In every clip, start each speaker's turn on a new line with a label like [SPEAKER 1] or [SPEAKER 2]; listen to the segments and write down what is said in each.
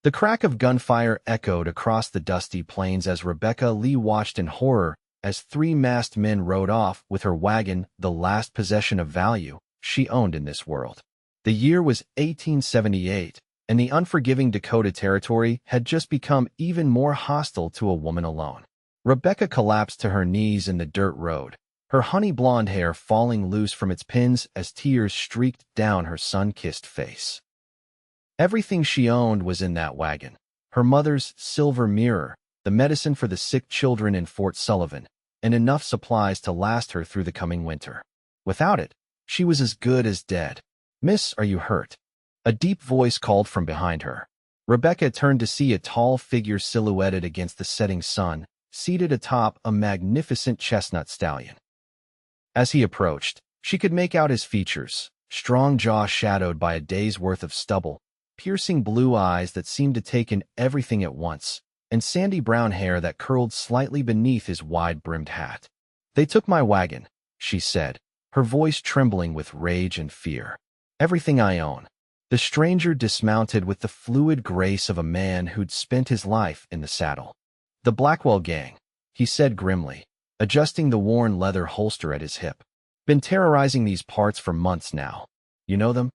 [SPEAKER 1] The crack of gunfire echoed across the dusty plains as Rebecca Lee watched in horror as three masked men rode off with her wagon, the last possession of value she owned in this world. The year was 1878, and the unforgiving Dakota Territory had just become even more hostile to a woman alone. Rebecca collapsed to her knees in the dirt road, her honey blonde hair falling loose from its pins as tears streaked down her sun-kissed face. Everything she owned was in that wagon. Her mother's silver mirror, the medicine for the sick children in Fort Sullivan, and enough supplies to last her through the coming winter. Without it, she was as good as dead. "Miss, are you hurt?" A deep voice called from behind her. Rebecca turned to see a tall figure silhouetted against the setting sun, seated atop a magnificent chestnut stallion. As he approached, she could make out his features, strong jaw shadowed by a day's worth of stubble, piercing blue eyes that seemed to take in everything at once, and sandy brown hair that curled slightly beneath his wide-brimmed hat. "They took my wagon," she said, her voice trembling with rage and fear. "Everything I own." The stranger dismounted with the fluid grace of a man who'd spent his life in the saddle. "The Blackwell Gang," he said grimly, adjusting the worn leather holster at his hip. "Been terrorizing these parts for months now. You know them?"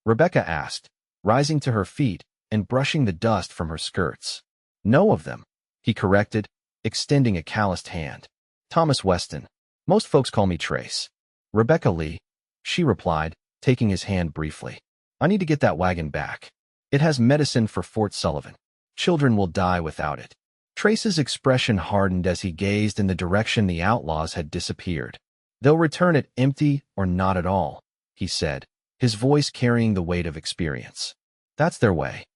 [SPEAKER 1] Rebecca asked, rising to her feet and brushing the dust from her skirts. "Know of them," he corrected, extending a calloused hand. "Thomas Weston. Most folks call me Trace." "Rebecca Lee," she replied, taking his hand briefly. "I need to get that wagon back. It has medicine for Fort Sullivan. Children will die without it." Trace's expression hardened as he gazed in the direction the outlaws had disappeared. "They'll return it empty or not at all," he said, his voice carrying the weight of experience. "That's their way."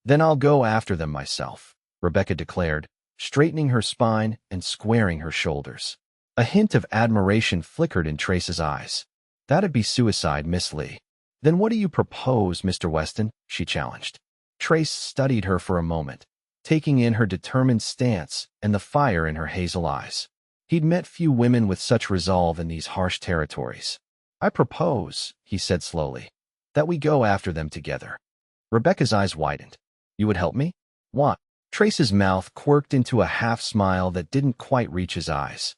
[SPEAKER 1] "Then I'll go after them myself," Rebecca declared, straightening her spine and squaring her shoulders. A hint of admiration flickered in Trace's eyes. "That'd be suicide, Miss Lee." "Then what do you propose, Mr. Weston?" she challenged. Trace studied her for a moment, taking in her determined stance and the fire in her hazel eyes. He'd met few women with such resolve in these harsh territories. "I propose," he said slowly, "that we go after them together." Rebecca's eyes widened. "You would help me?" "What?" Trace's mouth quirked into a half-smile that didn't quite reach his eyes.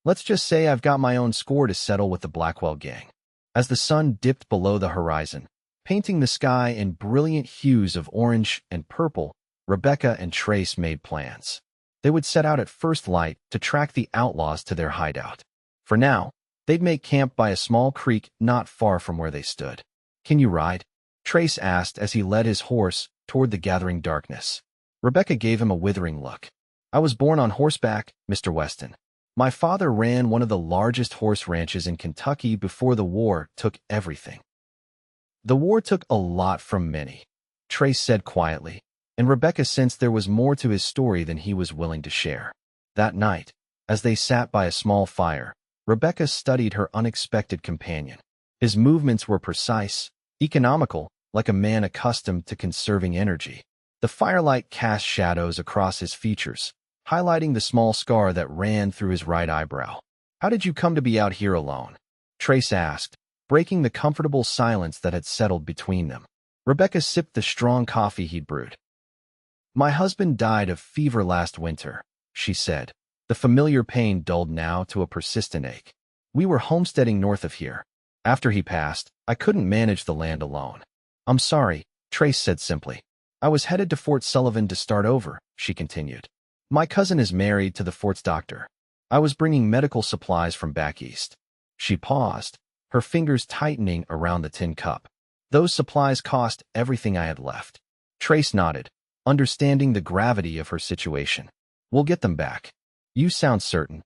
[SPEAKER 1] "Let's just say I've got my own score to settle with the Blackwell Gang." As the sun dipped below the horizon, painting the sky in brilliant hues of orange and purple, Rebecca and Trace made plans. They would set out at first light to track the outlaws to their hideout. For now, they'd make camp by a small creek not far from where they stood. "Can you ride?" Trace asked as he led his horse toward the gathering darkness. Rebecca gave him a withering look. "I was born on horseback, Mr. Weston. My father ran one of the largest horse ranches in Kentucky before the war took everything." "The war took a lot from many," Trace said quietly, and Rebecca sensed there was more to his story than he was willing to share. That night, as they sat by a small fire, Rebecca studied her unexpected companion. His movements were precise, economical, like a man accustomed to conserving energy. The firelight cast shadows across his features, highlighting the small scar that ran through his right eyebrow. "How did you come to be out here alone?" Trace asked, breaking the comfortable silence that had settled between them. Rebecca sipped the strong coffee he'd brewed. "My husband died of fever last winter," she said, the familiar pain dulled now to a persistent ache. "We were homesteading north of here. After he passed, I couldn't manage the land alone." "I'm sorry," Trace said simply. "I was headed to Fort Sullivan to start over," she continued. "My cousin is married to the fort's doctor. I was bringing medical supplies from back east." She paused, her fingers tightening around the tin cup. "Those supplies cost everything I had left." Trace nodded, understanding the gravity of her situation. "We'll get them back." "You sound certain."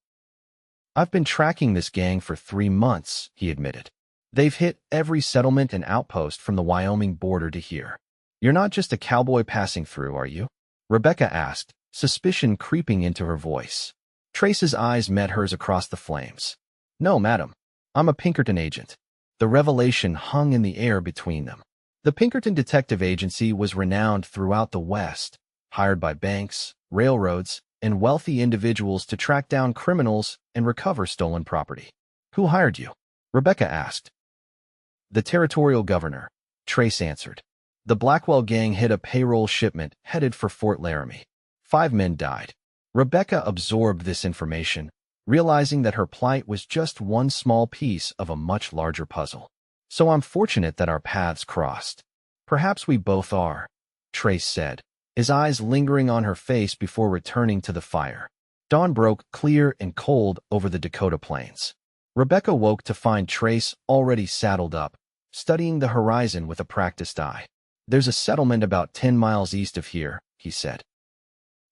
[SPEAKER 1] "I've been tracking this gang for 3 months," he admitted. "They've hit every settlement and outpost from the Wyoming border to here." "You're not just a cowboy passing through, are you?" Rebecca asked, suspicion creeping into her voice. Trace's eyes met hers across the flames. "No, madam. I'm a Pinkerton agent." The revelation hung in the air between them. The Pinkerton Detective Agency was renowned throughout the West, hired by banks, railroads, and wealthy individuals to track down criminals and recover stolen property. "Who hired you?" Rebecca asked. "The territorial governor," Trace answered. The Blackwell Gang hit a payroll shipment headed for Fort Laramie. 5 men died. Rebecca absorbed this information, realizing that her plight was just one small piece of a much larger puzzle. So I'm fortunate that our paths crossed. Perhaps we both are, Trace said, his eyes lingering on her face before returning to the fire. Dawn broke clear and cold over the Dakota plains. Rebecca woke to find Trace already saddled up, studying the horizon with a practiced eye. There's a settlement about 10 miles east of here, he said.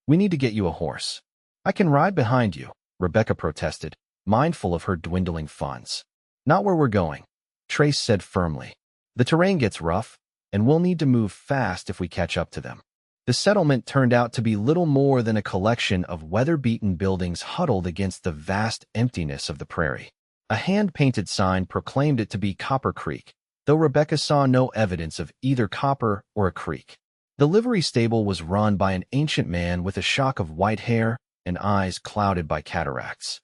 [SPEAKER 1] We need to get you a horse. I can ride behind you, Rebecca protested, mindful of her dwindling funds. Not where we're going, Trace said firmly. The terrain gets rough, and we'll need to move fast if we catch up to them. The settlement turned out to be little more than a collection of weather-beaten buildings huddled against the vast emptiness of the prairie. A hand-painted sign proclaimed it to be Copper Creek, though Rebecca saw no evidence of either copper or a creek. The livery stable was run by an ancient man with a shock of white hair and eyes clouded by cataracts.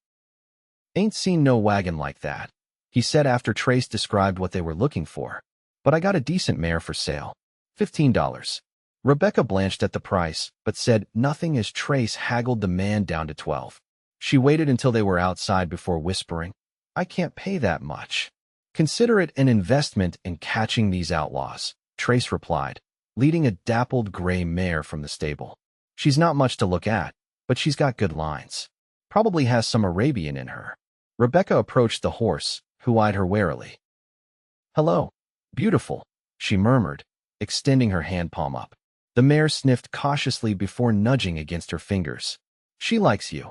[SPEAKER 1] Ain't seen no wagon like that, he said after Trace described what they were looking for. But I got a decent mare for sale. $15. Rebecca blanched at the price, but said nothing as Trace haggled the man down to $12. She waited until they were outside before whispering, I can't pay that much. Consider it an investment in catching these outlaws, Trace replied, leading a dappled gray mare from the stable. She's not much to look at, but she's got good lines. Probably has some Arabian in her. Rebecca approached the horse, who eyed her warily. Hello. Beautiful, she murmured, extending her hand palm up. The mare sniffed cautiously before nudging against her fingers. She likes you,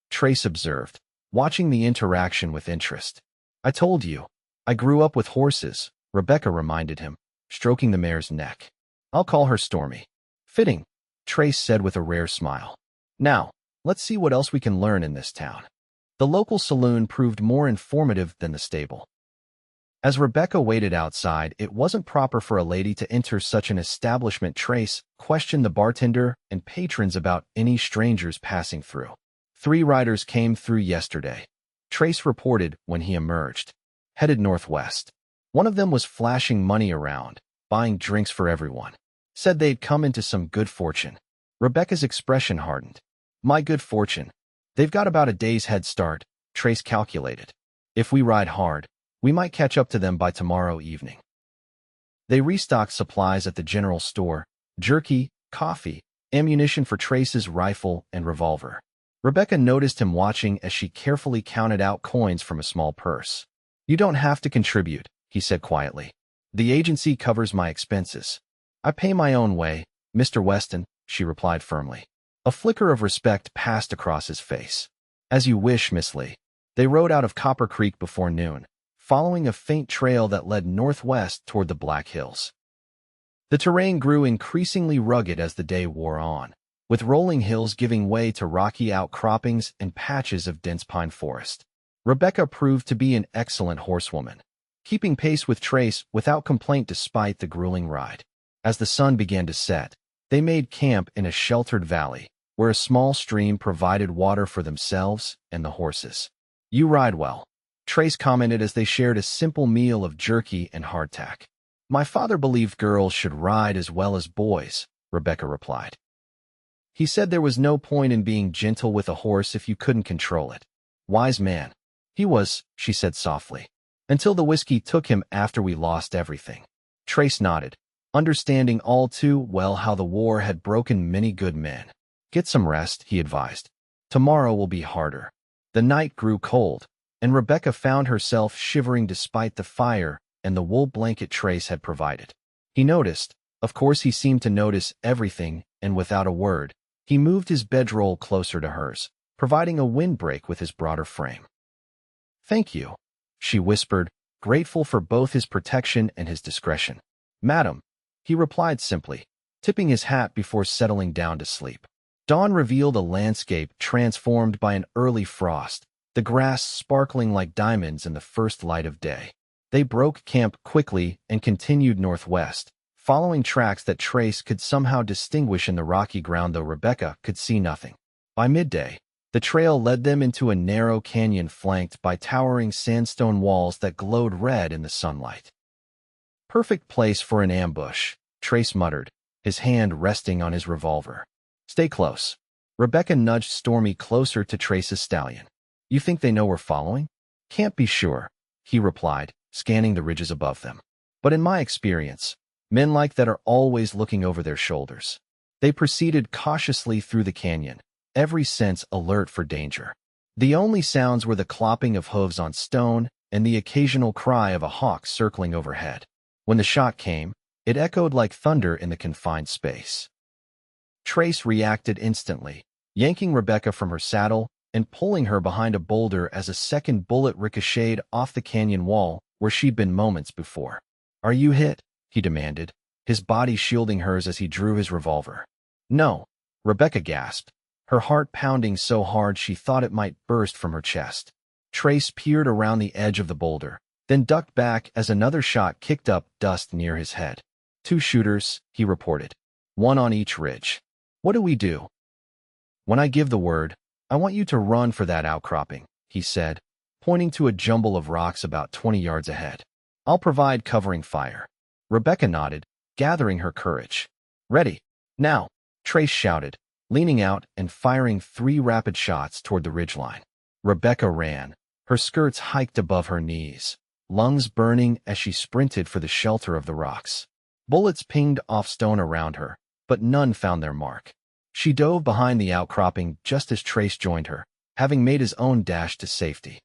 [SPEAKER 1] Trace observed, watching the interaction with interest. I told you, I grew up with horses, Rebecca reminded him, stroking the mare's neck. I'll call her Stormy. Fitting, Trace said with a rare smile. Now, let's see what else we can learn in this town. The local saloon proved more informative than the stable. As Rebecca waited outside, it wasn't proper for a lady to enter such an establishment. Trace questioned the bartender and patrons about any strangers passing through. 3 riders came through yesterday, Trace reported when he emerged, headed northwest. One of them was flashing money around, buying drinks for everyone. Said they'd come into some good fortune. Rebecca's expression hardened. My good fortune. They've got about a day's head start, Trace calculated. If we ride hard, we might catch up to them by tomorrow evening. They restocked supplies at the general store, jerky, coffee, ammunition for Trace's rifle and revolver. Rebecca noticed him watching as she carefully counted out coins from a small purse. You don't have to contribute, he said quietly. The agency covers my expenses. I pay my own way, Mr. Weston, she replied firmly. A flicker of respect passed across his face. As you wish, Miss Lee. They rode out of Copper Creek before noon, following a faint trail that led northwest toward the Black Hills. The terrain grew increasingly rugged as the day wore on, with rolling hills giving way to rocky outcroppings and patches of dense pine forest. Rebecca proved to be an excellent horsewoman, keeping pace with Trace without complaint despite the grueling ride. As the sun began to set, they made camp in a sheltered valley, where a small stream provided water for themselves and the horses. You ride well, Trace commented as they shared a simple meal of jerky and hardtack. My father believed girls should ride as well as boys, Rebecca replied. He said there was no point in being gentle with a horse if you couldn't control it. Wise man. He was, she said softly. Until the whiskey took him after we lost everything. Trace nodded, understanding all too well how the war had broken many good men. Get some rest, he advised. Tomorrow will be harder. The night grew cold, and Rebecca found herself shivering despite the fire and the wool blanket Trace had provided. He noticed, of course he seemed to notice everything, and without a word, he moved his bedroll closer to hers, providing a windbreak with his broader frame. Thank you, she whispered, grateful for both his protection and his discretion. Madam, he replied simply, tipping his hat before settling down to sleep. Dawn revealed a landscape transformed by an early frost, the grass sparkling like diamonds in the first light of day. They broke camp quickly and continued northwest, following tracks that Trace could somehow distinguish in the rocky ground though Rebecca could see nothing. By midday, the trail led them into a narrow canyon flanked by towering sandstone walls that glowed red in the sunlight. Perfect place for an ambush, Trace muttered, his hand resting on his revolver. Stay close. Rebecca nudged Stormy closer to Trace's stallion. You think they know we're following? Can't be sure, he replied, scanning the ridges above them. But in my experience, men like that are always looking over their shoulders. They proceeded cautiously through the canyon, every sense alert for danger. The only sounds were the clopping of hooves on stone and the occasional cry of a hawk circling overhead. When the shot came, it echoed like thunder in the confined space. Trace reacted instantly, yanking Rebecca from her saddle and pulling her behind a boulder as a second bullet ricocheted off the canyon wall where she'd been moments before. Are you hit? He demanded, his body shielding hers as he drew his revolver. No, Rebecca gasped, her heart pounding so hard she thought it might burst from her chest. Trace peered around the edge of the boulder, then ducked back as another shot kicked up dust near his head. 2 shooters, he reported, 1 on each ridge. What do we do? When I give the word, I want you to run for that outcropping, he said, pointing to a jumble of rocks about 20 yards ahead. I'll provide covering fire. Rebecca nodded, gathering her courage. Ready. Now, Trace shouted, leaning out and firing 3 rapid shots toward the ridgeline. Rebecca ran, her skirts hiked above her knees, lungs burning as she sprinted for the shelter of the rocks. Bullets pinged off stone around her, but none found their mark. She dove behind the outcropping just as Trace joined her, having made his own dash to safety.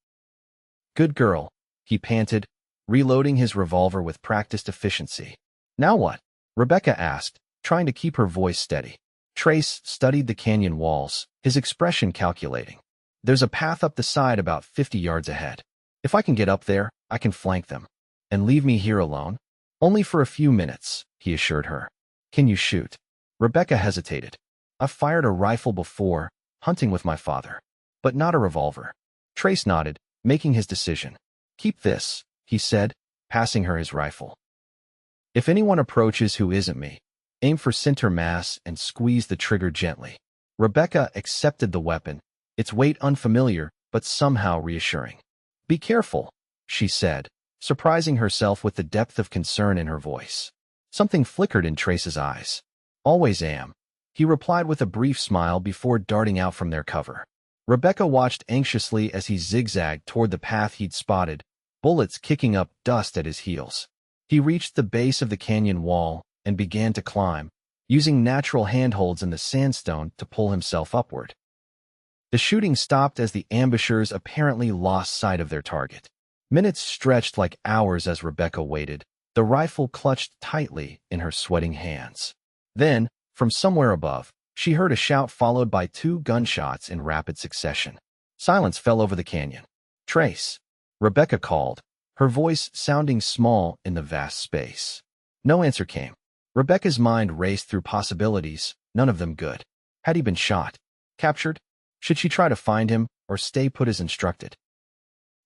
[SPEAKER 1] Good girl, he panted, reloading his revolver with practiced efficiency. Now what? Rebecca asked, trying to keep her voice steady. Trace studied the canyon walls, his expression calculating. There's a path up the side about 50 yards ahead. If I can get up there, I can flank them. And leave me here alone? Only for a few minutes, he assured her. Can you shoot? Rebecca hesitated. I've fired a rifle before, hunting with my father. But not a revolver. Trace nodded, making his decision. Keep this, he said, passing her his rifle. If anyone approaches who isn't me, aim for center mass and squeeze the trigger gently. Rebecca accepted the weapon, its weight unfamiliar but somehow reassuring. Be careful, she said, surprising herself with the depth of concern in her voice. Something flickered in Trace's eyes. Always am, he replied with a brief smile before darting out from their cover. Rebecca watched anxiously as he zigzagged toward the path he'd spotted, bullets kicking up dust at his heels. He reached the base of the canyon wall and began to climb, using natural handholds in the sandstone to pull himself upward. The shooting stopped as the ambushers apparently lost sight of their target. Minutes stretched like hours as Rebecca waited, the rifle clutched tightly in her sweating hands. Then, from somewhere above, she heard a shout followed by 2 gunshots in rapid succession. Silence fell over the canyon. Trace, Rebecca called, her voice sounding small in the vast space. No answer came. Rebecca's mind raced through possibilities, none of them good. Had he been shot? Captured? Should she try to find him, or stay put as instructed?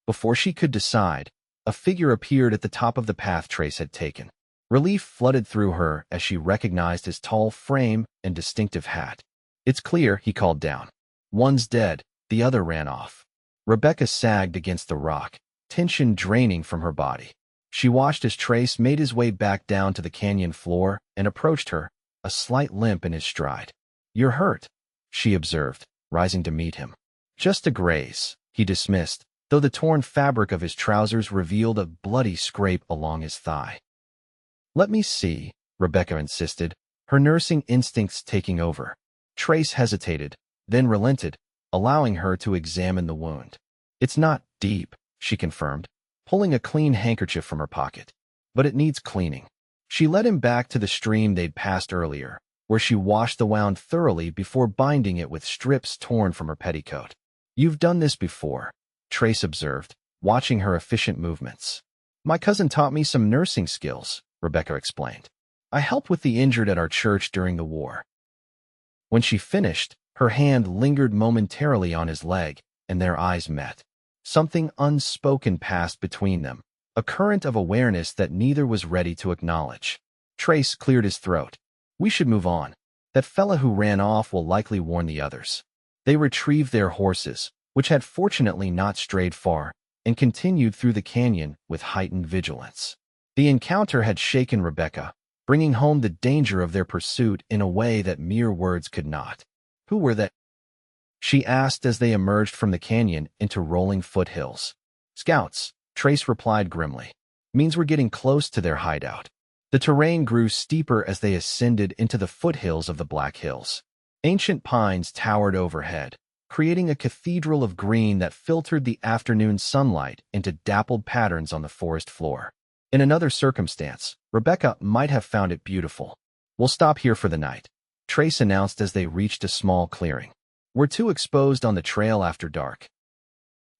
[SPEAKER 1] Before she could decide, a figure appeared at the top of the path Trace had taken. Relief flooded through her as she recognized his tall frame and distinctive hat. It's clear, he called down. One's dead, the other ran off. Rebecca sagged against the rock, tension draining from her body. She watched as Trace made his way back down to the canyon floor and approached her, a slight limp in his stride. You're hurt, she observed, rising to meet him. Just a graze, he dismissed, though the torn fabric of his trousers revealed a bloody scrape along his thigh. Let me see, Rebecca insisted, her nursing instincts taking over. Trace hesitated, then relented, allowing her to examine the wound. It's not deep, she confirmed, pulling a clean handkerchief from her pocket. But it needs cleaning. She led him back to the stream they'd passed earlier, where she washed the wound thoroughly before binding it with strips torn from her petticoat. You've done this before, Trace observed, watching her efficient movements. My cousin taught me some nursing skills, Rebecca explained. I helped with the injured at our church during the war. When she finished, her hand lingered momentarily on his leg, and their eyes met. Something unspoken passed between them, a current of awareness that neither was ready to acknowledge. Trace cleared his throat. We should move on. That fella who ran off will likely warn the others. They retrieved their horses, which had fortunately not strayed far, and continued through the canyon with heightened vigilance. The encounter had shaken Rebecca, bringing home the danger of their pursuit in a way that mere words could not. "Who were they?" she asked as they emerged from the canyon into rolling foothills. "Scouts," Trace replied grimly. "Means we're getting close to their hideout." The terrain grew steeper as they ascended into the foothills of the Black Hills. Ancient pines towered overhead, creating a cathedral of green that filtered the afternoon sunlight into dappled patterns on the forest floor. In another circumstance, Rebecca might have found it beautiful. "We'll stop here for the night," Trace announced as they reached a small clearing. "We're too exposed on the trail after dark."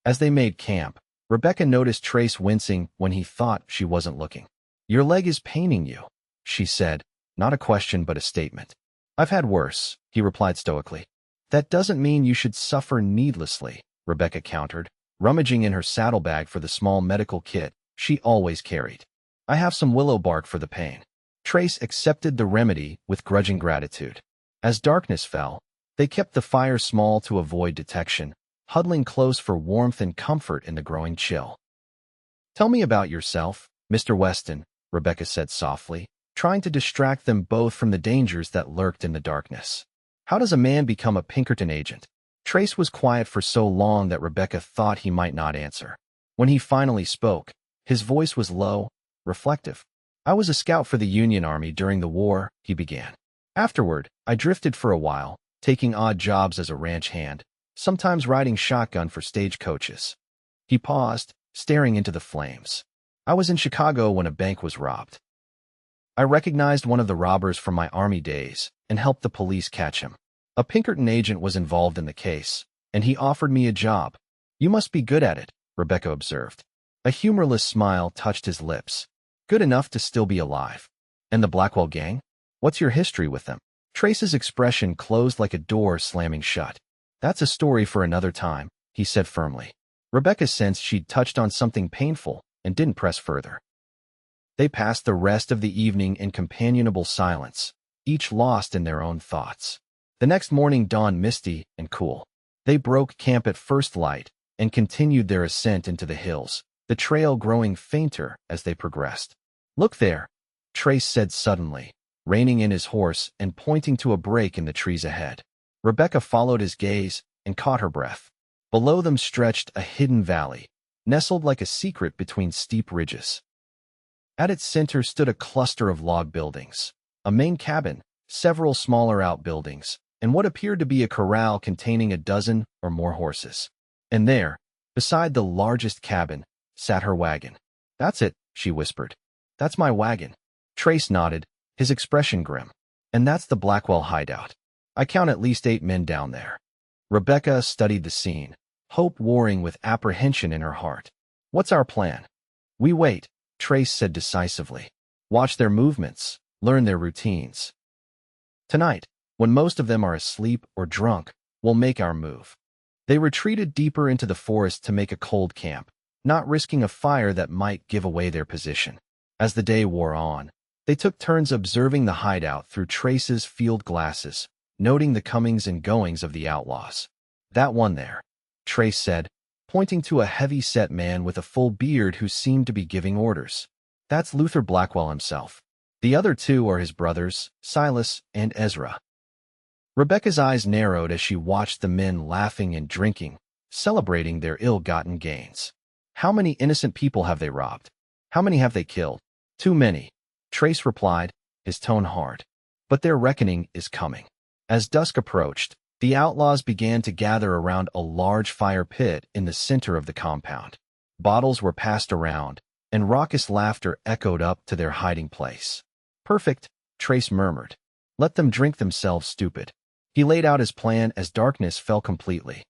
[SPEAKER 1] As they made camp, Rebecca noticed Trace wincing when he thought she wasn't looking. "Your leg is paining you," she said, not a question but a statement. "I've had worse," he replied stoically. "That doesn't mean you should suffer needlessly," Rebecca countered, rummaging in her saddlebag for the small medical kit she always carried. "I have some willow bark for the pain." Trace accepted the remedy with grudging gratitude. As darkness fell, they kept the fire small to avoid detection, huddling close for warmth and comfort in the growing chill. "Tell me about yourself, Mr. Weston," Rebecca said softly, trying to distract them both from the dangers that lurked in the darkness. "How does a man become a Pinkerton agent?" Trace was quiet for so long that Rebecca thought he might not answer. When he finally spoke, his voice was low, reflective. "I was a scout for the Union Army during the war," he began. "Afterward, I drifted for a while, taking odd jobs as a ranch hand, sometimes riding shotgun for stagecoaches." He paused, staring into the flames. "I was in Chicago when a bank was robbed. I recognized one of the robbers from my Army days and helped the police catch him. A Pinkerton agent was involved in the case, and he offered me a job." "You must be good at it," Rebecca observed. A humorless smile touched his lips. "Good enough to still be alive." "And the Blackwell Gang? What's your history with them?" Trace's expression closed like a door slamming shut. "That's a story for another time," he said firmly. Rebecca sensed she'd touched on something painful and didn't press further. They passed the rest of the evening in companionable silence, each lost in their own thoughts. The next morning dawned misty and cool. They broke camp at first light and continued their ascent into the hills, the trail growing fainter as they progressed. "Look there," Trace said suddenly, reining in his horse and pointing to a break in the trees ahead. Rebecca followed his gaze and caught her breath. Below them stretched a hidden valley, nestled like a secret between steep ridges. At its center stood a cluster of log buildings, a main cabin, several smaller outbuildings, and what appeared to be a corral containing a dozen or more horses. And there, beside the largest cabin, sat her wagon. "That's it," she whispered. "That's my wagon." Trace nodded, his expression grim. "And that's the Blackwell hideout. I count at least 8 men down there." Rebecca studied the scene, hope warring with apprehension in her heart. "What's our plan?" "We wait," Trace said decisively. "Watch their movements, learn their routines. Tonight, when most of them are asleep or drunk, we'll make our move." They retreated deeper into the forest to make a cold camp, not risking a fire that might give away their position. As the day wore on, they took turns observing the hideout through Trace's field glasses, noting the comings and goings of the outlaws. "That one there," Trace said, pointing to a heavy-set man with a full beard who seemed to be giving orders. "That's Luther Blackwell himself. The other 2 are his brothers, Silas and Ezra." Rebecca's eyes narrowed as she watched the men laughing and drinking, celebrating their ill-gotten gains. "How many innocent people have they robbed? How many have they killed?" "Too many," Trace replied, his tone hard. "But their reckoning is coming." As dusk approached, the outlaws began to gather around a large fire pit in the center of the compound. Bottles were passed around, and raucous laughter echoed up to their hiding place. "Perfect," Trace murmured. "Let them drink themselves stupid." He laid out his plan as darkness fell completely.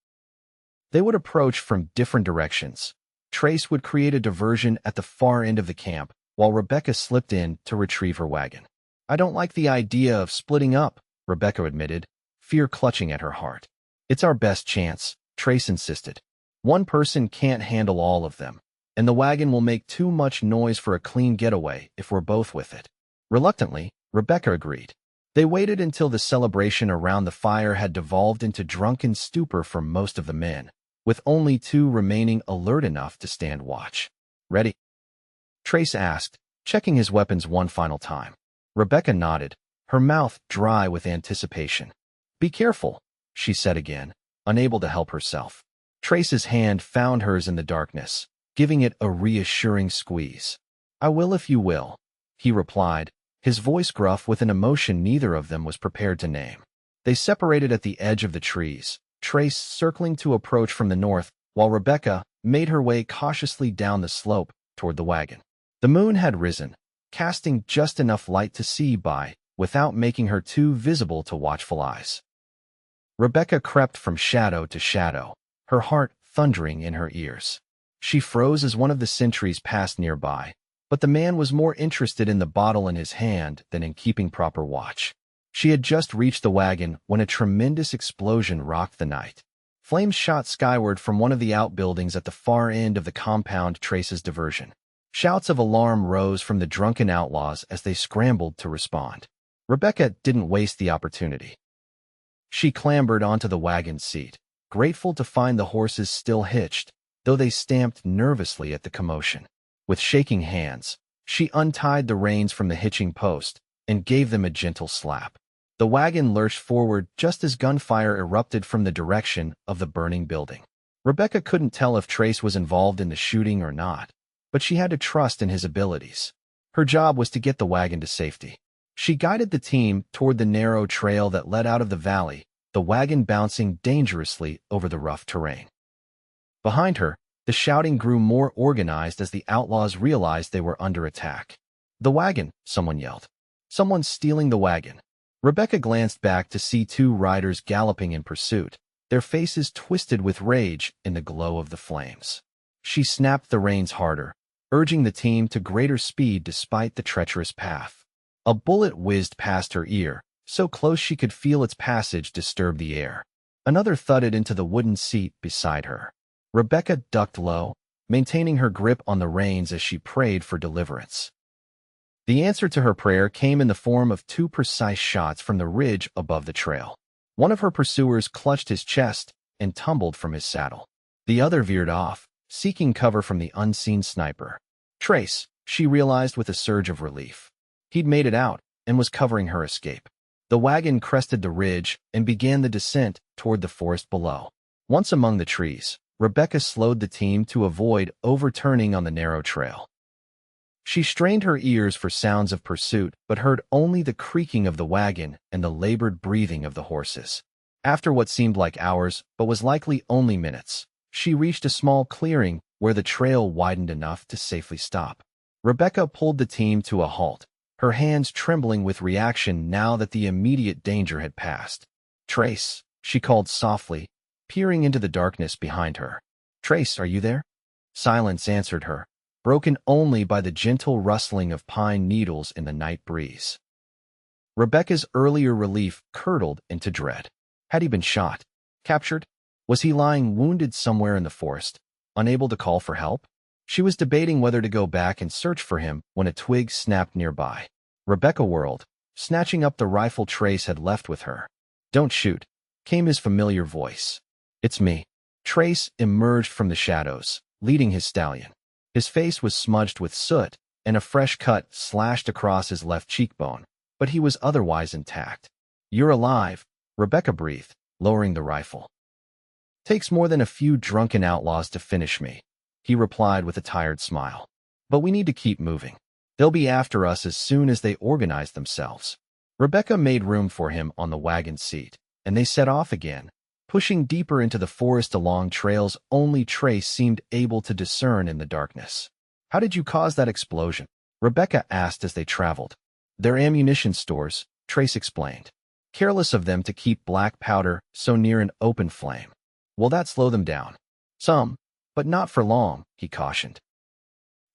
[SPEAKER 1] They would approach from different directions. Trace would create a diversion at the far end of the camp, while Rebecca slipped in to retrieve her wagon. "I don't like the idea of splitting up," Rebecca admitted, fear clutching at her heart. "It's our best chance," Trace insisted. "One person can't handle all of them, and the wagon will make too much noise for a clean getaway if we're both with it." Reluctantly, Rebecca agreed. They waited until the celebration around the fire had devolved into drunken stupor for most of the men, with only 2 remaining alert enough to stand watch. "Ready?" Trace asked, checking his weapons one final time. Rebecca nodded, her mouth dry with anticipation. Be careful, she said again, unable to help herself. Trace's hand found hers in the darkness, giving it a reassuring squeeze. I will if you will, he replied, his voice gruff with an emotion neither of them was prepared to name. They separated at the edge of the trees, Trace circling to approach from the north, while Rebecca made her way cautiously down the slope toward the wagon. The moon had risen, casting just enough light to see by, without making her too visible to watchful eyes. Rebecca crept from shadow to shadow, her heart thundering in her ears. She froze as one of the sentries passed nearby, but the man was more interested in the bottle in his hand than in keeping proper watch. She had just reached the wagon when a tremendous explosion rocked the night. Flames shot skyward from one of the outbuildings at the far end of the compound. Trace's diversion. Shouts of alarm rose from the drunken outlaws as they scrambled to respond. Rebecca didn't waste the opportunity. She clambered onto the wagon seat, grateful to find the horses still hitched, though they stamped nervously at the commotion. With shaking hands, she untied the reins from the hitching post and gave them a gentle slap. The wagon lurched forward just as gunfire erupted from the direction of the burning building. Rebecca couldn't tell if Trace was involved in the shooting or not, but she had to trust in his abilities. Her job was to get the wagon to safety. She guided the team toward the narrow trail that led out of the valley, the wagon bouncing dangerously over the rough terrain. Behind her, the shouting grew more organized as the outlaws realized they were under attack. The wagon, someone yelled. Someone's stealing the wagon. Rebecca glanced back to see two riders galloping in pursuit, their faces twisted with rage in the glow of the flames. She snapped the reins harder, urging the team to greater speed despite the treacherous path. A bullet whizzed past her ear, so close she could feel its passage disturb the air. Another thudded into the wooden seat beside her. Rebecca ducked low, maintaining her grip on the reins as she prayed for deliverance. The answer to her prayer came in the form of two precise shots from the ridge above the trail. One of her pursuers clutched his chest and tumbled from his saddle. The other veered off, seeking cover from the unseen sniper. Trace, she realized with a surge of relief. He'd made it out and was covering her escape. The wagon crested the ridge and began the descent toward the forest below. Once among the trees, Rebecca slowed the team to avoid overturning on the narrow trail. She strained her ears for sounds of pursuit, but heard only the creaking of the wagon and the labored breathing of the horses. After what seemed like hours, but was likely only minutes, she reached a small clearing where the trail widened enough to safely stop. Rebecca pulled the team to a halt, her hands trembling with reaction now that the immediate danger had passed. Trace, she called softly, peering into the darkness behind her. Trace, are you there? Silence answered her, broken only by the gentle rustling of pine needles in the night breeze. Rebecca's earlier relief curdled into dread. Had he been shot? Captured? Was he lying wounded somewhere in the forest, unable to call for help? She was debating whether to go back and search for him when a twig snapped nearby. Rebecca whirled, snatching up the rifle Trace had left with her. Don't shoot, came his familiar voice. It's me. Trace emerged from the shadows, leading his stallion. His face was smudged with soot, and a fresh cut slashed across his left cheekbone, but he was otherwise intact. You're alive, Rebecca breathed, lowering the rifle. Takes more than a few drunken outlaws to finish me, he replied with a tired smile. But we need to keep moving. They'll be after us as soon as they organize themselves. Rebecca made room for him on the wagon seat, and they set off again, pushing deeper into the forest along trails only Trace seemed able to discern in the darkness. How did you cause that explosion? Rebecca asked as they traveled. They're ammunition stores, Trace explained. Careless of them to keep black powder so near an open flame. Will that slow them down? Some, but not for long, he cautioned.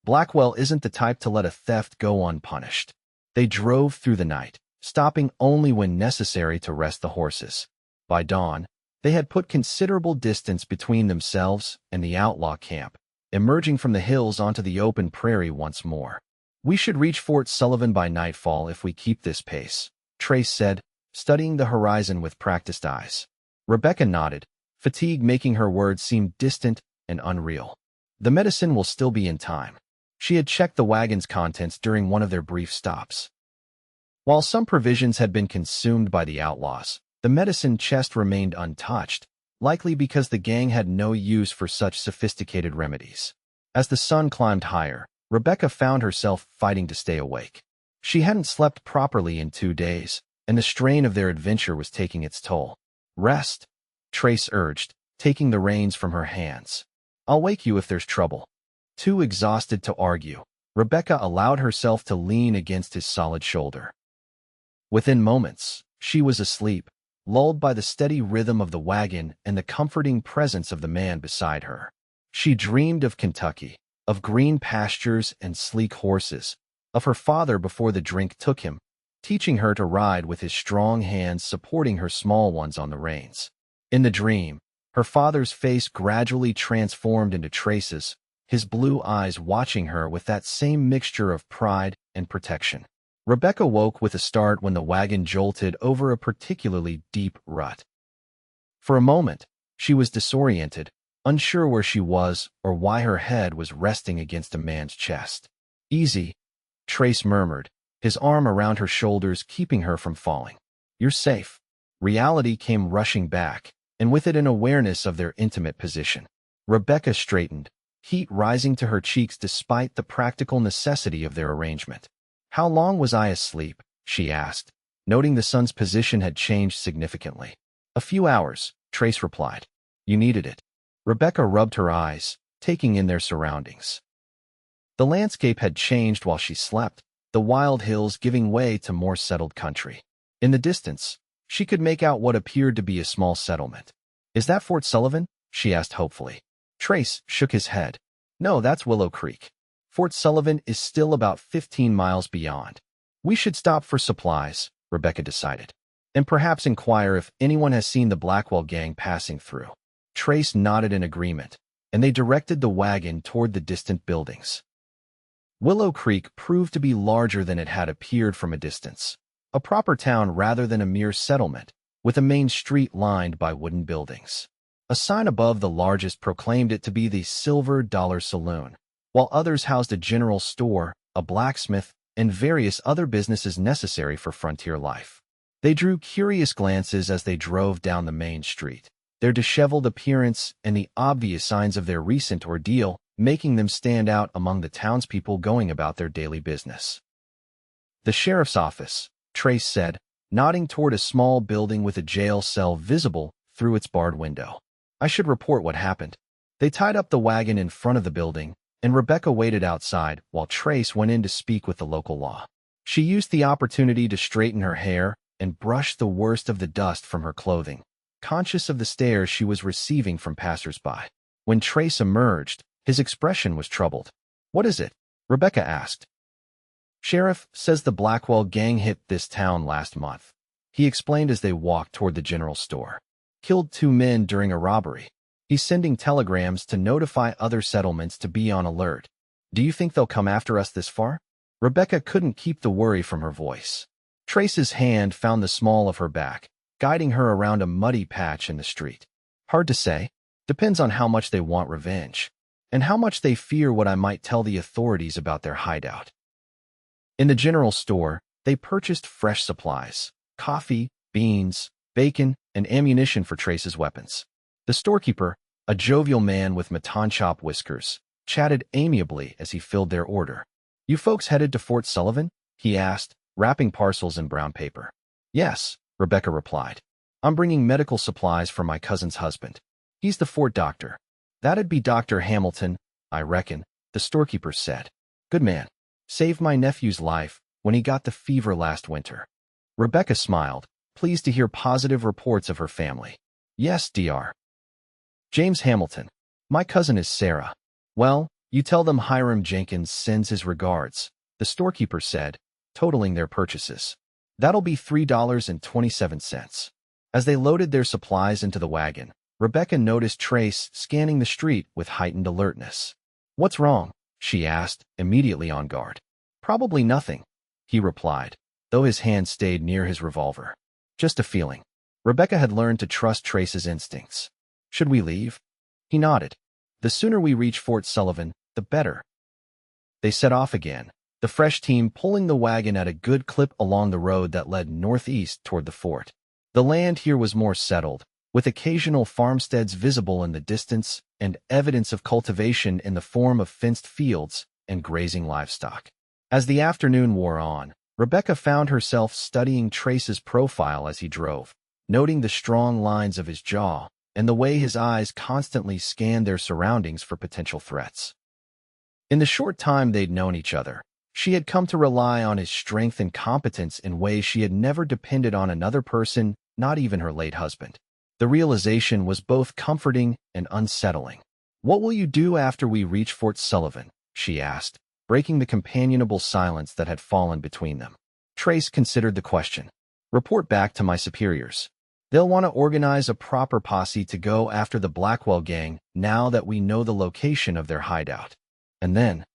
[SPEAKER 1] Blackwell isn't the type to let a theft go unpunished. They drove through the night, stopping only when necessary to rest the horses. By dawn, they had put considerable distance between themselves and the outlaw camp, emerging from the hills onto the open prairie once more. We should reach Fort Sullivan by nightfall if we keep this pace, Trace said, studying the horizon with practiced eyes. Rebecca nodded, fatigue making her words seem distant and unreal. The medicine will still be in time. She had checked the wagon's contents during one of their brief stops. While some provisions had been consumed by the outlaws, the medicine chest remained untouched, likely because the gang had no use for such sophisticated remedies. As the sun climbed higher, Rebecca found herself fighting to stay awake. She hadn't slept properly in 2 days, and the strain of their adventure was taking its toll. "Rest," Trace urged, taking the reins from her hands. "I'll wake you if there's trouble." Too exhausted to argue, Rebecca allowed herself to lean against his solid shoulder. Within moments, she was asleep, lulled by the steady rhythm of the wagon and the comforting presence of the man beside her. She dreamed of Kentucky, of green pastures and sleek horses, of her father before the drink took him, teaching her to ride with his strong hands supporting her small ones on the reins. In the dream, her father's face gradually transformed into Trace's, his blue eyes watching her with that same mixture of pride and protection. Rebecca woke with a start when the wagon jolted over a particularly deep rut. For a moment, she was disoriented, unsure where she was or why her head was resting against a man's chest. "Easy," Trace murmured, his arm around her shoulders keeping her from falling. "You're safe." Reality came rushing back, and with it an awareness of their intimate position. Rebecca straightened, heat rising to her cheeks despite the practical necessity of their arrangement. "How long was I asleep?" she asked, noting the sun's position had changed significantly. "A few hours," Trace replied. "You needed it." Rebecca rubbed her eyes, taking in their surroundings. The landscape had changed while she slept, the wild hills giving way to more settled country. In the distance, she could make out what appeared to be a small settlement. "Is that Fort Sullivan?" she asked hopefully. Trace shook his head. "No, that's Willow Creek. Fort Sullivan is still about 15 miles beyond." "We should stop for supplies," Rebecca decided, "and perhaps inquire if anyone has seen the Blackwell Gang passing through." Trace nodded in agreement, and they directed the wagon toward the distant buildings. Willow Creek proved to be larger than it had appeared from a distance, a proper town rather than a mere settlement, with a main street lined by wooden buildings. A sign above the largest proclaimed it to be the Silver Dollar Saloon, while others housed a general store, a blacksmith, and various other businesses necessary for frontier life. They drew curious glances as they drove down the main street, their disheveled appearance and the obvious signs of their recent ordeal making them stand out among the townspeople going about their daily business. "The sheriff's office," Trace said, nodding toward a small building with a jail cell visible through its barred window. "I should report what happened." They tied up the wagon in front of the building, and Rebecca waited outside while Trace went in to speak with the local law. She used the opportunity to straighten her hair and brush the worst of the dust from her clothing, conscious of the stares she was receiving from passers-by. When Trace emerged, his expression was troubled. "What is it?" Rebecca asked. "Sheriff says the Blackwell Gang hit this town last month," he explained as they walked toward the general store. "Killed 2 men during a robbery. He's sending telegrams to notify other settlements to be on alert. Do you think they'll come after us this far?" Rebecca couldn't keep the worry from her voice. Trace's hand found the small of her back, guiding her around a muddy patch in the street. "Hard to say. Depends on how much they want revenge, and how much they fear what I might tell the authorities about their hideout." In the general store, they purchased fresh supplies, coffee, beans, bacon, and ammunition for Trace's weapons. The storekeeper, a jovial man with maton-chop whiskers, chatted amiably as he filled their order. "You folks headed to Fort Sullivan?" he asked, wrapping parcels in brown paper. "Yes," Rebecca replied. "I'm bringing medical supplies for my cousin's husband. He's the fort doctor." "That'd be Dr. Hamilton, I reckon," the storekeeper said. "Good man. Saved my nephew's life when he got the fever last winter." Rebecca smiled, pleased to hear positive reports of her family. "Yes, Dr. James Hamilton. My cousin is Sarah." "Well, you tell them Hiram Jenkins sends his regards," the storekeeper said, totaling their purchases. "That'll be $3.27. As they loaded their supplies into the wagon, Rebecca noticed Trace scanning the street with heightened alertness. "What's wrong?" she asked, immediately on guard. "Probably nothing," he replied, though his hand stayed near his revolver. "Just a feeling." Rebecca had learned to trust Trace's instincts. "Should we leave?" He nodded. "The sooner we reach Fort Sullivan, the better." They set off again, the fresh team pulling the wagon at a good clip along the road that led northeast toward the fort. The land here was more settled, with occasional farmsteads visible in the distance and evidence of cultivation in the form of fenced fields and grazing livestock. As the afternoon wore on, Rebecca found herself studying Trace's profile as he drove, noting the strong lines of his jaw and the way his eyes constantly scanned their surroundings for potential threats. In the short time they'd known each other, she had come to rely on his strength and competence in ways she had never depended on another person, not even her late husband. The realization was both comforting and unsettling. "What will you do after we reach Fort Sullivan?" she asked, breaking the companionable silence that had fallen between them. Trace considered the question. "Report back to my superiors. They'll want to organize a proper posse to go after the Blackwell Gang now that we know the location of their hideout. And then—"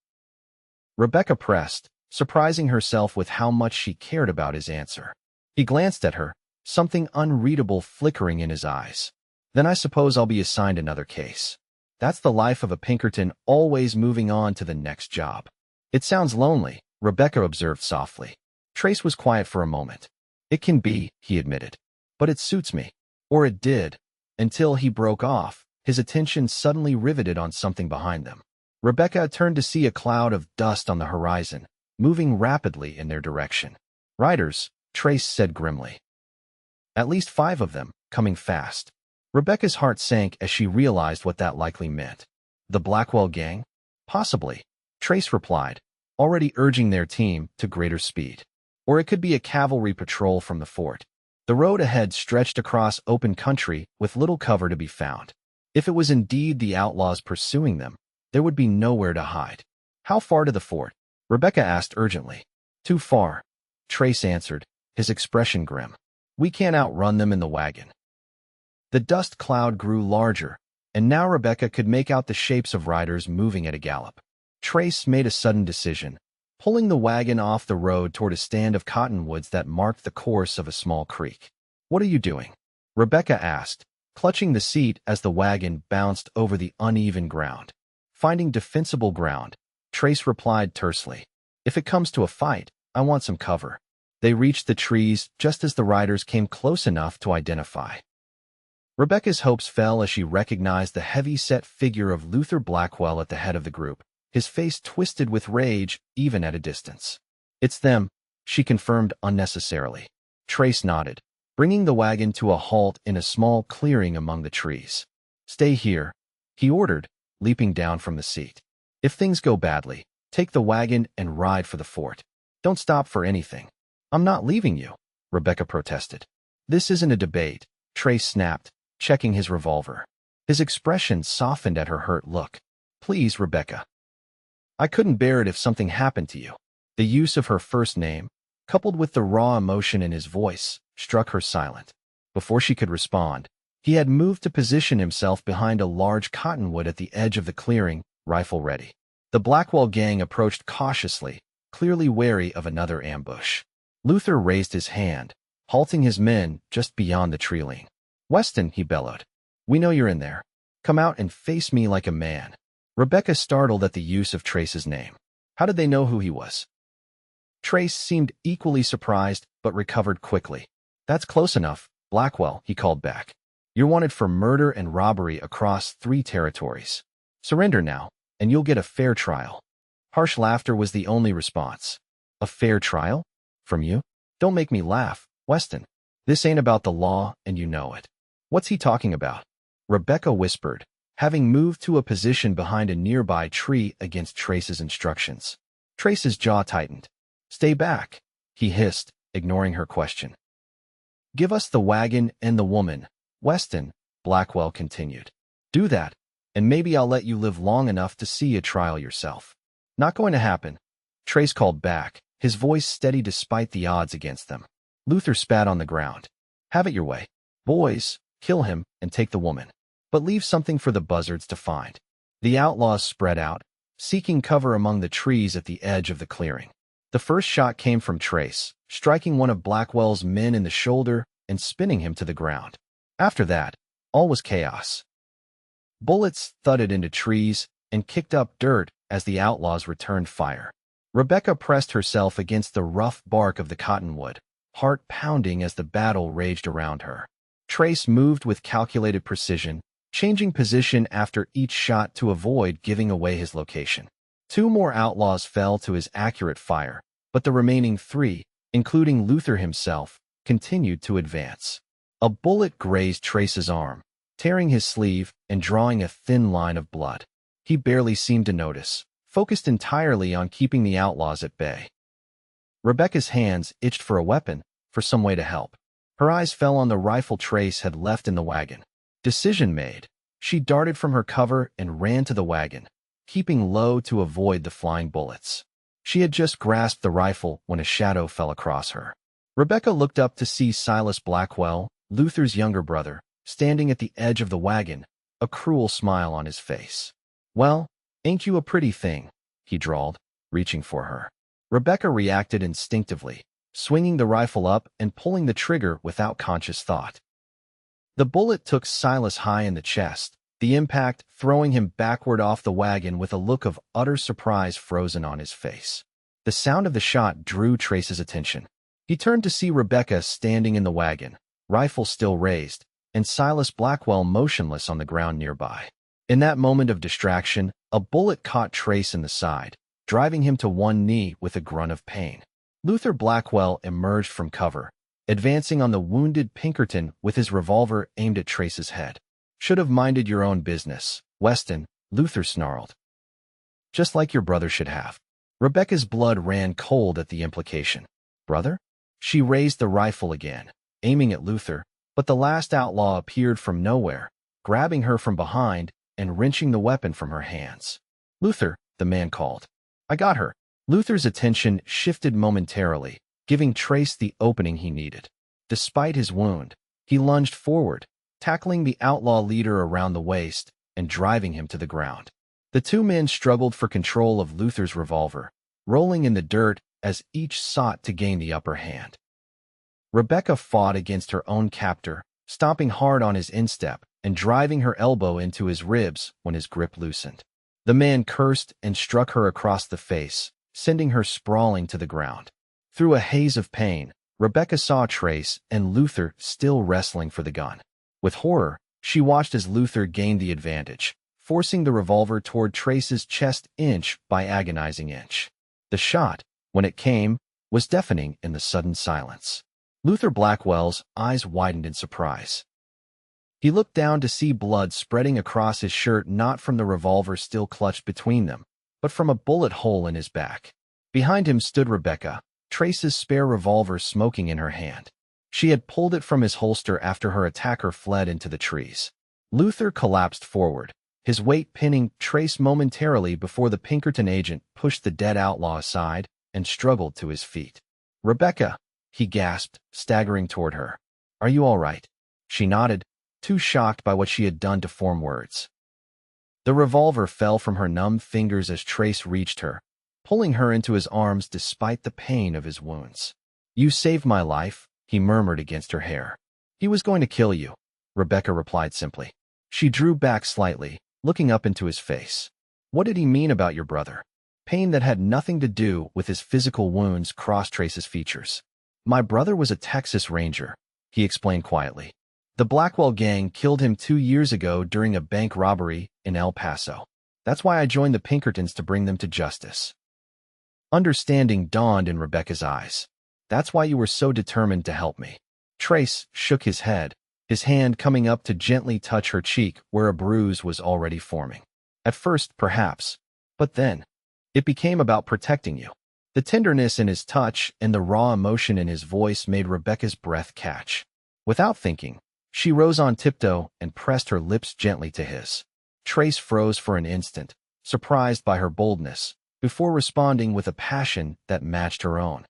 [SPEAKER 1] Rebecca pressed, surprising herself with how much she cared about his answer. He glanced at her, something unreadable flickering in his eyes. "Then I suppose I'll be assigned another case. That's the life of a Pinkerton, always moving on to the next job." "It sounds lonely," Rebecca observed softly. Trace was quiet for a moment. "It can be," he admitted. "But it suits me." Or it did, until he broke off, his attention suddenly riveted on something behind them. Rebecca turned to see a cloud of dust on the horizon, moving rapidly in their direction. "Riders," Trace said grimly. "At least 5 of them, coming fast." Rebecca's heart sank as she realized what that likely meant. The Blackwell Gang? Possibly, Trace replied, already urging their team to greater speed. Or it could be a cavalry patrol from the fort. The road ahead stretched across open country with little cover to be found. If it was indeed the outlaws pursuing them, there would be nowhere to hide. "How far to the fort?" Rebecca asked urgently. "Too far," Trace answered, his expression grim. "We can't outrun them in the wagon." The dust cloud grew larger, and now Rebecca could make out the shapes of riders moving at a gallop. Trace made a sudden decision, pulling the wagon off the road toward a stand of cottonwoods that marked the course of a small creek. "What are you doing?" Rebecca asked, clutching the seat as the wagon bounced over the uneven ground. "Finding defensible ground," Trace replied tersely. "If it comes to a fight, I want some cover." They reached the trees just as the riders came close enough to identify. Rebecca's hopes fell as she recognized the heavy-set figure of Luther Blackwell at the head of the group, his face twisted with rage even at a distance. "It's them," she confirmed unnecessarily. Trace nodded, bringing the wagon to a halt in a small clearing among the trees. "Stay here," he ordered, leaping down from the seat. "If things go badly, take the wagon and ride for the fort. Don't stop for anything." "I'm not leaving you," Rebecca protested. "This isn't a debate," Trace snapped, checking his revolver. His expression softened at her hurt look. "Please, Rebecca. I couldn't bear it if something happened to you." The use of her first name, coupled with the raw emotion in his voice, struck her silent. Before she could respond, he had moved to position himself behind a large cottonwood at the edge of the clearing, rifle ready. The Blackwell Gang approached cautiously, clearly wary of another ambush. Luther raised his hand, halting his men just beyond the tree-line. "Weston," he bellowed, "we know you're in there. Come out and face me like a man." Rebecca startled at the use of Trace's name. How did they know who he was? Trace seemed equally surprised, but recovered quickly. "That's close enough, Blackwell," he called back. "You're wanted for murder and robbery across 3 territories. Surrender now, and you'll get a fair trial." Harsh laughter was the only response. "A fair trial? From you? Don't make me laugh, Weston. This ain't about the law, and you know it." "What's he talking about?" Rebecca whispered, having moved to a position behind a nearby tree against Trace's instructions. Trace's jaw tightened. "Stay back," he hissed, ignoring her question. "Give us the wagon and the woman, Weston," Blackwell continued. "Do that, and maybe I'll let you live long enough to see a trial yourself." "Not going to happen," Trace called back, his voice steady despite the odds against them. Luther spat on the ground. "Have it your way. Boys, kill him and take the woman. But leave something for the buzzards to find." The outlaws spread out, seeking cover among the trees at the edge of the clearing. The first shot came from Trace, striking one of Blackwell's men in the shoulder and spinning him to the ground. After that, all was chaos. Bullets thudded into trees and kicked up dirt as the outlaws returned fire. Rebecca pressed herself against the rough bark of the cottonwood, heart pounding as the battle raged around her. Trace moved with calculated precision, changing position after each shot to avoid giving away his location. 2 more outlaws fell to his accurate fire, but the remaining 3, including Luther himself, continued to advance. A bullet grazed Trace's arm, tearing his sleeve and drawing a thin line of blood. He barely seemed to notice, focused entirely on keeping the outlaws at bay. Rebecca's hands itched for a weapon, for some way to help. Her eyes fell on the rifle Trace had left in the wagon. Decision made, she darted from her cover and ran to the wagon, keeping low to avoid the flying bullets. She had just grasped the rifle when a shadow fell across her. Rebecca looked up to see Silas Blackwell, Luther's younger brother, standing at the edge of the wagon, a cruel smile on his face. "Well, ain't you a pretty thing?" he drawled, reaching for her. Rebecca reacted instinctively, swinging the rifle up and pulling the trigger without conscious thought. The bullet took Silas high in the chest, the impact throwing him backward off the wagon with a look of utter surprise frozen on his face. The sound of the shot drew Trace's attention. He turned to see Rebecca standing in the wagon, rifle still raised, and Silas Blackwell motionless on the ground nearby. In that moment of distraction, a bullet caught Trace in the side, driving him to one knee with a grunt of pain. Luther Blackwell emerged from cover, advancing on the wounded Pinkerton with his revolver aimed at Trace's head. "Should have minded your own business, Weston," Luther snarled. "Just like your brother should have." Rebecca's blood ran cold at the implication. "Brother?" She raised the rifle again, aiming at Luther, but the last outlaw appeared from nowhere, grabbing her from behind and wrenching the weapon from her hands. "Luther," the man called. "I got her." Luther's attention shifted momentarily, giving Trace the opening he needed. Despite his wound, he lunged forward, tackling the outlaw leader around the waist and driving him to the ground. The 2 men struggled for control of Luther's revolver, rolling in the dirt as each sought to gain the upper hand. Rebecca fought against her own captor, stomping hard on his instep and driving her elbow into his ribs when his grip loosened. The man cursed and struck her across the face, sending her sprawling to the ground. Through a haze of pain, Rebecca saw Trace and Luther still wrestling for the gun. With horror, she watched as Luther gained the advantage, forcing the revolver toward Trace's chest inch by agonizing inch. The shot, when it came, was deafening in the sudden silence. Luther Blackwell's eyes widened in surprise. He looked down to see blood spreading across his shirt, not from the revolver still clutched between them, but from a bullet hole in his back. Behind him stood Rebecca, Trace's spare revolver smoking in her hand. She had pulled it from his holster after her attacker fled into the trees. Luther collapsed forward, his weight pinning Trace momentarily before the Pinkerton agent pushed the dead outlaw aside and struggled to his feet. "Rebecca," he gasped, staggering toward her. "Are you all right?" She nodded, too shocked by what she had done to form words. The revolver fell from her numb fingers as Trace reached her, pulling her into his arms despite the pain of his wounds. "You saved my life," he murmured against her hair. "He was going to kill you," Rebecca replied simply. She drew back slightly, looking up into his face. "What did he mean about your brother?" Pain that had nothing to do with his physical wounds crossed Trace's features. "My brother was a Texas Ranger," he explained quietly. "The Blackwell Gang killed him 2 years ago during a bank robbery in El Paso. That's why I joined the Pinkertons to bring them to justice." Understanding dawned in Rebecca's eyes. "That's why you were so determined to help me." Trace shook his head, his hand coming up to gently touch her cheek where a bruise was already forming. "At first, perhaps, but then, it became about protecting you." The tenderness in his touch and the raw emotion in his voice made Rebecca's breath catch. Without thinking, she rose on tiptoe and pressed her lips gently to his. Trace froze for an instant, surprised by her boldness, before responding with a passion that matched her own.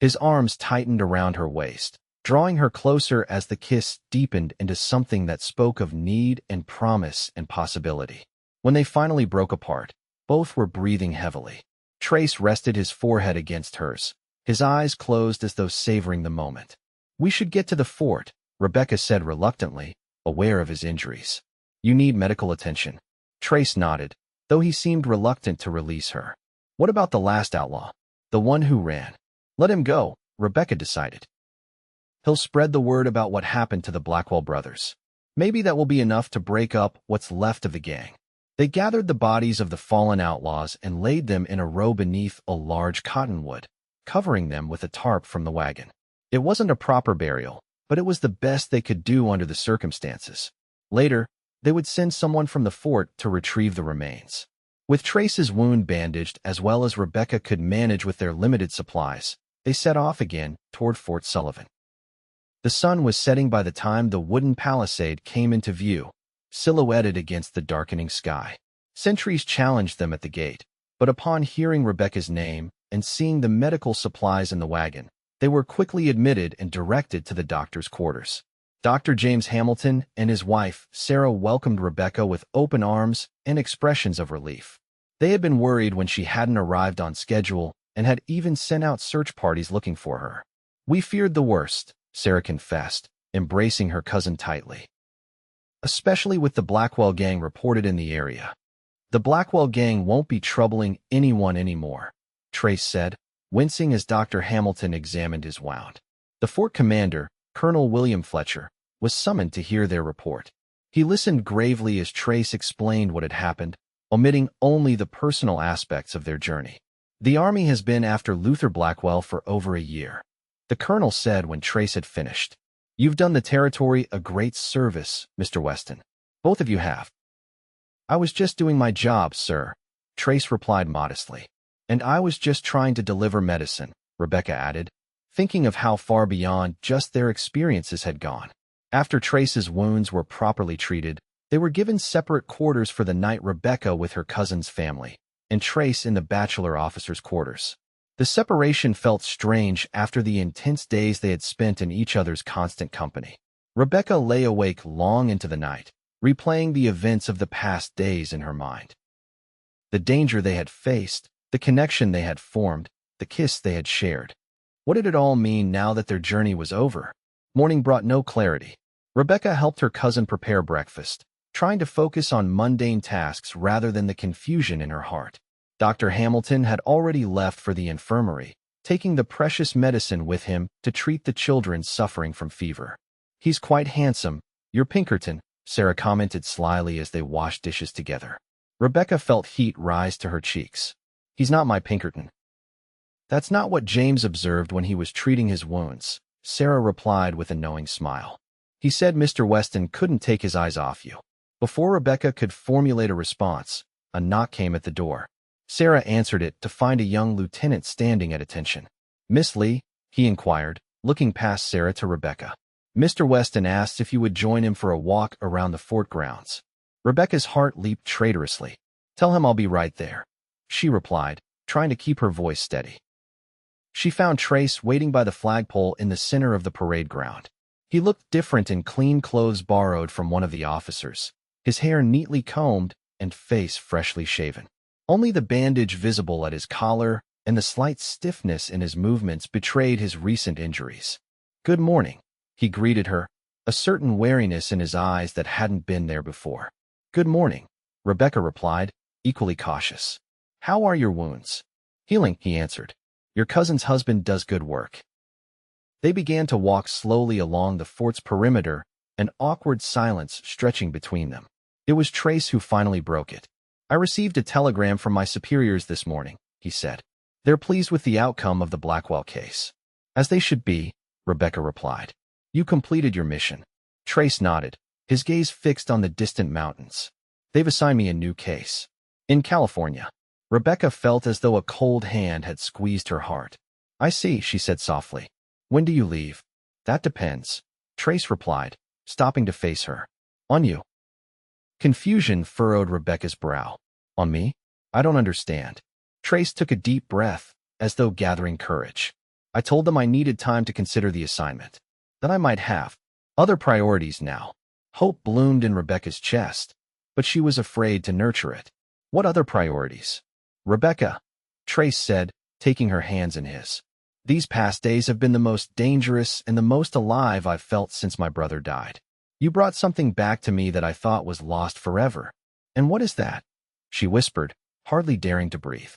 [SPEAKER 1] His arms tightened around her waist, drawing her closer as the kiss deepened into something that spoke of need and promise and possibility. When they finally broke apart, both were breathing heavily. Trace rested his forehead against hers, his eyes closed as though savoring the moment. "We should get to the fort," Rebecca said reluctantly, aware of his injuries. "You need medical attention." Trace nodded, though he seemed reluctant to release her. What about the last outlaw? The one who ran? Let him go, Rebecca decided. He'll spread the word about what happened to the Blackwell brothers. Maybe that will be enough to break up what's left of the gang. They gathered the bodies of the fallen outlaws and laid them in a row beneath a large cottonwood, covering them with a tarp from the wagon. It wasn't a proper burial, but it was the best they could do under the circumstances. Later, they would send someone from the fort to retrieve the remains. With Trace's wound bandaged as well as Rebecca could manage with their limited supplies, they set off again toward Fort Sullivan. The sun was setting by the time the wooden palisade came into view, silhouetted against the darkening sky. Sentries challenged them at the gate, but upon hearing Rebecca's name and seeing the medical supplies in the wagon, they were quickly admitted and directed to the doctor's quarters. Dr. James Hamilton and his wife, Sarah, welcomed Rebecca with open arms and expressions of relief. They had been worried when she hadn't arrived on schedule and had even sent out search parties looking for her. "We feared the worst," Sarah confessed, embracing her cousin tightly. "Especially with the Blackwell Gang reported in the area. The Blackwell Gang won't be troubling anyone anymore," Trace said, wincing as Dr. Hamilton examined his wound. The fort commander, Colonel William Fletcher, was summoned to hear their report. He listened gravely as Trace explained what had happened, omitting only the personal aspects of their journey. "The Army has been after Luther Blackwell for over a year," the colonel said when Trace had finished. "You've done the territory a great service, Mr. Weston. Both of you have." "I was just doing my job, sir," Trace replied modestly. "And I was just trying to deliver medicine," Rebecca added, thinking of how far beyond just their experiences had gone. After Trace's wounds were properly treated, they were given separate quarters for the night, Rebecca with her cousin's family, and Trace in the bachelor officer's quarters. The separation felt strange after the intense days they had spent in each other's constant company. Rebecca lay awake long into the night, replaying the events of the past days in her mind. The danger they had faced, the connection they had formed, the kiss they had shared. What did it all mean now that their journey was over? Morning brought no clarity. Rebecca helped her cousin prepare breakfast, trying to focus on mundane tasks rather than the confusion in her heart. Dr. Hamilton had already left for the infirmary, taking the precious medicine with him to treat the children suffering from fever. "He's quite handsome, your Pinkerton," Sarah commented slyly as they washed dishes together. Rebecca felt heat rise to her cheeks. "He's not my Pinkerton." "That's not what James observed when he was treating his wounds," Sarah replied with a knowing smile. "He said Mr. Weston couldn't take his eyes off you." Before Rebecca could formulate a response, a knock came at the door. Sarah answered it to find a young lieutenant standing at attention. "Miss Lee?" he inquired, looking past Sarah to Rebecca. "Mr. Weston asked if you would join him for a walk around the fort grounds." Rebecca's heart leaped traitorously. "Tell him I'll be right there," she replied, trying to keep her voice steady. She found Trace waiting by the flagpole in the center of the parade ground. He looked different in clean clothes borrowed from one of the officers, his hair neatly combed and face freshly shaven. Only the bandage visible at his collar and the slight stiffness in his movements betrayed his recent injuries. "Good morning," he greeted her, a certain wariness in his eyes that hadn't been there before. "Good morning," Rebecca replied, equally cautious. "How are your wounds?" "Healing," he answered. "Your cousin's husband does good work." They began to walk slowly along the fort's perimeter, an awkward silence stretching between them. It was Trace who finally broke it. "I received a telegram from my superiors this morning," he said. "They're pleased with the outcome of the Blackwell case." "As they should be," Rebecca replied. "You completed your mission." Trace nodded, his gaze fixed on the distant mountains. "They've assigned me a new case. In California." Rebecca felt as though a cold hand had squeezed her heart. "I see," she said softly. "When do you leave?" "That depends," Trace replied, stopping to face her. "On you." Confusion furrowed Rebecca's brow. "On me? I don't understand." Trace took a deep breath, as though gathering courage. "I told them I needed time to consider the assignment. That I might have other priorities now." Hope bloomed in Rebecca's chest, but she was afraid to nurture it. "What other priorities?" "Rebecca," Trace said, taking her hands in his. "These past days have been the most dangerous and the most alive I've felt since my brother died. You brought something back to me that I thought was lost forever." "And what is that?" she whispered, hardly daring to breathe.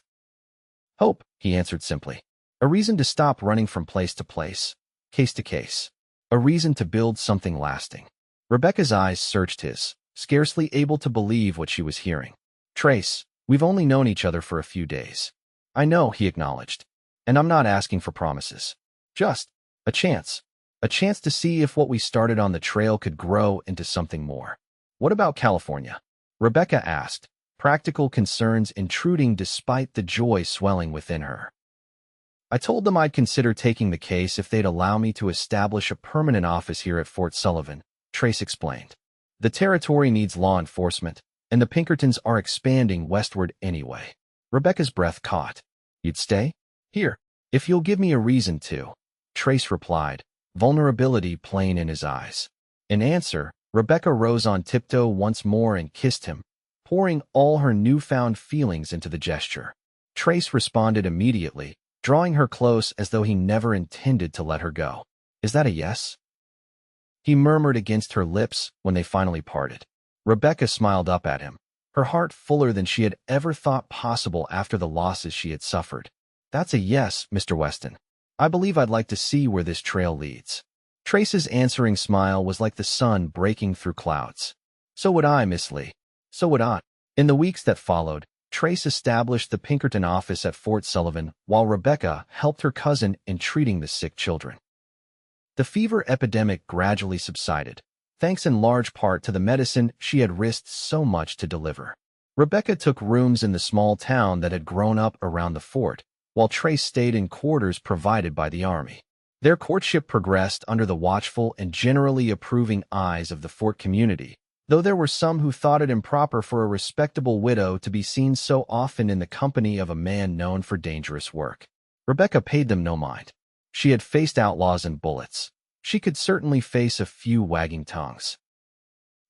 [SPEAKER 1] Hope, he answered simply. A reason to stop running from place to place, case to case. A reason to build something lasting. Rebecca's eyes searched his, scarcely able to believe what she was hearing. Trace, we've only known each other for a few days. I know, he acknowledged. And I'm not asking for promises. Just a chance. A chance to see if what we started on the trail could grow into something more. What about California? Rebecca asked, practical concerns intruding despite the joy swelling within her. I told them I'd consider taking the case if they'd allow me to establish a permanent office here at Fort Sullivan, Trace explained. The territory needs law enforcement, and the Pinkertons are expanding westward anyway. Rebecca's breath caught. You'd stay? Here, if you'll give me a reason to, Trace replied, vulnerability plain in his eyes. In answer, Rebecca rose on tiptoe once more and kissed him, pouring all her newfound feelings into the gesture. Trace responded immediately, drawing her close as though he never intended to let her go. Is that a yes? He murmured against her lips when they finally parted. Rebecca smiled up at him, her heart fuller than she had ever thought possible after the losses she had suffered. That's a yes, Mr. Weston. I believe I'd like to see where this trail leads. Trace's answering smile was like the sun breaking through clouds. So would I, Miss Lee. So would I. In the weeks that followed, Trace established the Pinkerton office at Fort Sullivan while Rebecca helped her cousin in treating the sick children. The fever epidemic gradually subsided, thanks in large part to the medicine she had risked so much to deliver. Rebecca took rooms in the small town that had grown up around the fort, while Trace stayed in quarters provided by the Army. Their courtship progressed under the watchful and generally approving eyes of the fort community, though there were some who thought it improper for a respectable widow to be seen so often in the company of a man known for dangerous work. Rebecca paid them no mind. She had faced outlaws and bullets. She could certainly face a few wagging tongues.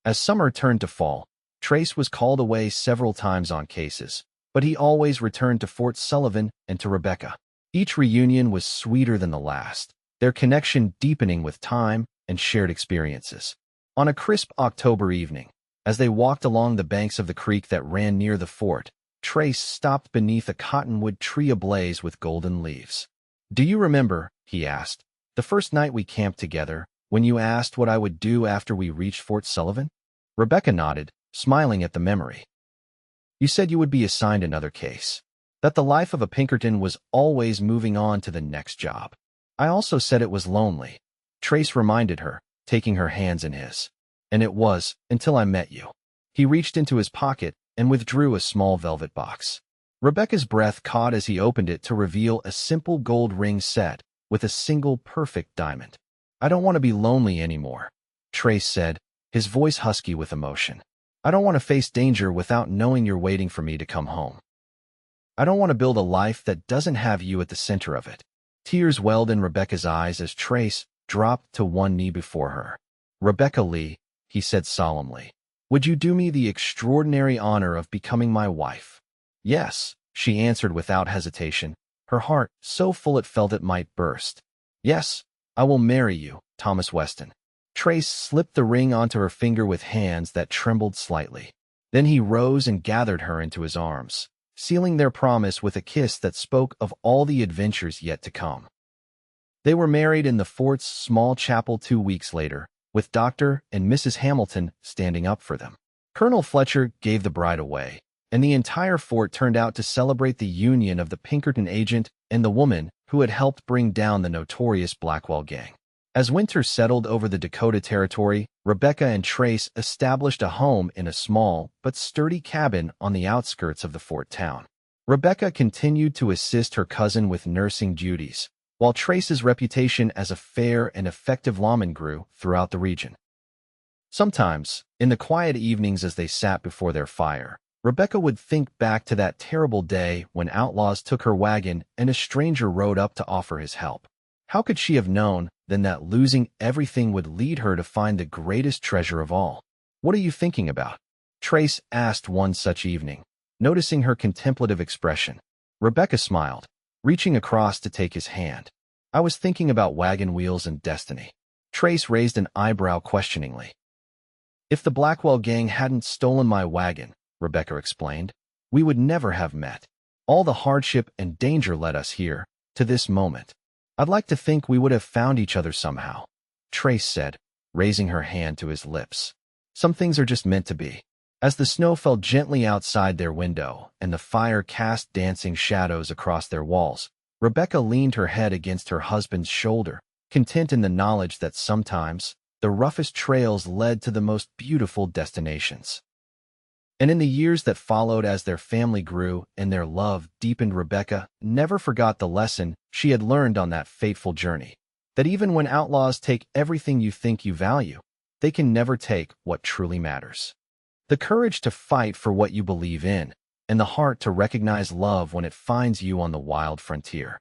[SPEAKER 1] As summer turned to fall, Trace was called away several times on cases, but he always returned to Fort Sullivan and to Rebecca. Each reunion was sweeter than the last, their connection deepening with time and shared experiences. On a crisp October evening, as they walked along the banks of the creek that ran near the fort, Trace stopped beneath a cottonwood tree ablaze with golden leaves. Do you remember, he asked, the first night we camped together, when you asked what I would do after we reached Fort Sullivan? Rebecca nodded, smiling at the memory. You said you would be assigned another case, that the life of a Pinkerton was always moving on to the next job. I also said it was lonely, Trace reminded her, taking her hands in his. And it was, until I met you. He reached into his pocket and withdrew a small velvet box. Rebecca's breath caught as he opened it to reveal a simple gold ring set with a single perfect diamond. I don't want to be lonely anymore, Trace said, his voice husky with emotion. I don't want to face danger without knowing you're waiting for me to come home. I don't want to build a life that doesn't have you at the center of it. Tears welled in Rebecca's eyes as Trace dropped to one knee before her. Rebecca Lee, he said solemnly, would you do me the extraordinary honor of becoming my wife? Yes, she answered without hesitation, her heart so full it felt it might burst. Yes, I will marry you, Thomas Weston. Trace slipped the ring onto her finger with hands that trembled slightly. Then he rose and gathered her into his arms, sealing their promise with a kiss that spoke of all the adventures yet to come. They were married in the fort's small chapel 2 weeks later, with Dr. and Mrs. Hamilton standing up for them. Colonel Fletcher gave the bride away, and the entire fort turned out to celebrate the union of the Pinkerton agent and the woman who had helped bring down the notorious Blackwell Gang. As winter settled over the Dakota Territory, Rebecca and Trace established a home in a small but sturdy cabin on the outskirts of the fort town. Rebecca continued to assist her cousin with nursing duties, while Trace's reputation as a fair and effective lawman grew throughout the region. Sometimes, in the quiet evenings as they sat before their fire, Rebecca would think back to that terrible day when Outlaws took her wagon and a stranger rode up to offer his help. How could she have known then that losing everything would lead her to find the greatest treasure of all? What are you thinking about? Trace asked one such evening, noticing her contemplative expression. Rebecca smiled, reaching across to take his hand. I was thinking about wagon wheels and destiny. Trace raised an eyebrow questioningly. If the Blackwell Gang hadn't stolen my wagon, Rebecca explained, we would never have met. All the hardship and danger led us here, to this moment. I'd like to think we would have found each other somehow, Trace said, raising her hand to his lips. Some things are just meant to be. As the snow fell gently outside their window and the fire cast dancing shadows across their walls, Rebecca leaned her head against her husband's shoulder, content in the knowledge that sometimes the roughest trails led to the most beautiful destinations. And in the years that followed, as their family grew and their love deepened, Rebecca never forgot the lesson she had learned on that fateful journey, that even when outlaws take everything you think you value, they can never take what truly matters. The courage to fight for what you believe in, and the heart to recognize love when it finds you on the wild frontier.